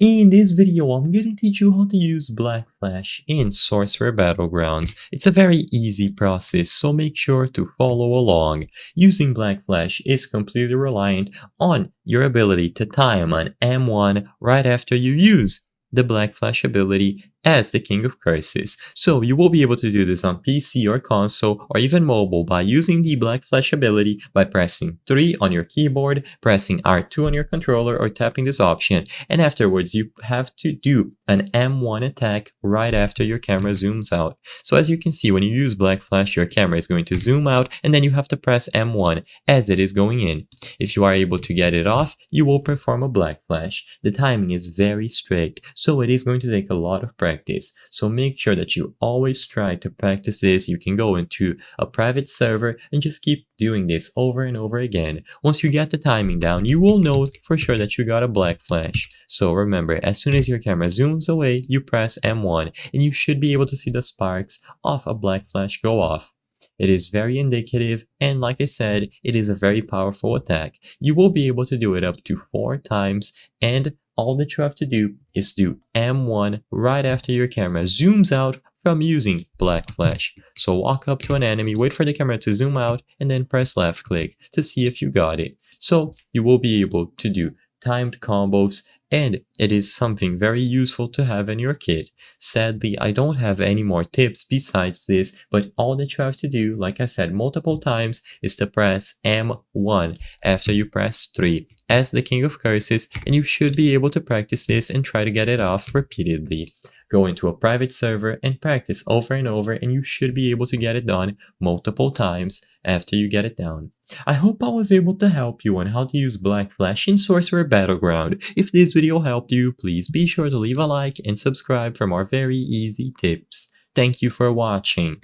In this video, I'm going to teach you how to use Black Flash in Sorcerer Battlegrounds. It's a very easy process, so make sure to follow along. Using Black Flash is completely reliant on your ability to time an M1 right after you use the Black Flash ability as the King of Curses. So you will be able to do this on PC or console or even mobile by using the Black Flash ability by pressing 3 on your keyboard, pressing R2 on your controller, or tapping this option. And afterwards, you have to do an M1 attack right after your camera zooms out. So as you can see, when you use Black Flash, your camera is going to zoom out, and then you have to press M1 as it is going in. If you are able to get it off, you will perform a Black Flash. The timing is very strict, so it is going to take a lot of practice. So make sure that you always try to practice this. You can go into a private server and just keep doing this over and over again. Once you get the timing down, you will know for sure that you got a Black Flash. So remember, as soon as your camera zooms away, you press M1 and you should be able to see the sparks of a Black Flash go off. It is very indicative, and like I said, it is a very powerful attack. You will be able to do it up to 4 times, and all that you have to do is do M1 right after your camera zooms out from using Black Flash. So walk up to an enemy, wait for the camera to zoom out, and then press left click to see if you got it. So you will be able to do timed combos, and it is something very useful to have in your kit. Sadly, I don't have any more tips besides this, but all that you have to do, like I said multiple times, is to press M1 after you press 3 as the King of Curses, and you should be able to practice this and try to get it off repeatedly. Go into a private server and practice over and over, and you should be able to get it done multiple times after you get it down. I hope I was able to help you on how to use Black Flash in Sorcerer Battleground. If this video helped you, please be sure to leave a like and subscribe for more very easy tips. Thank you for watching.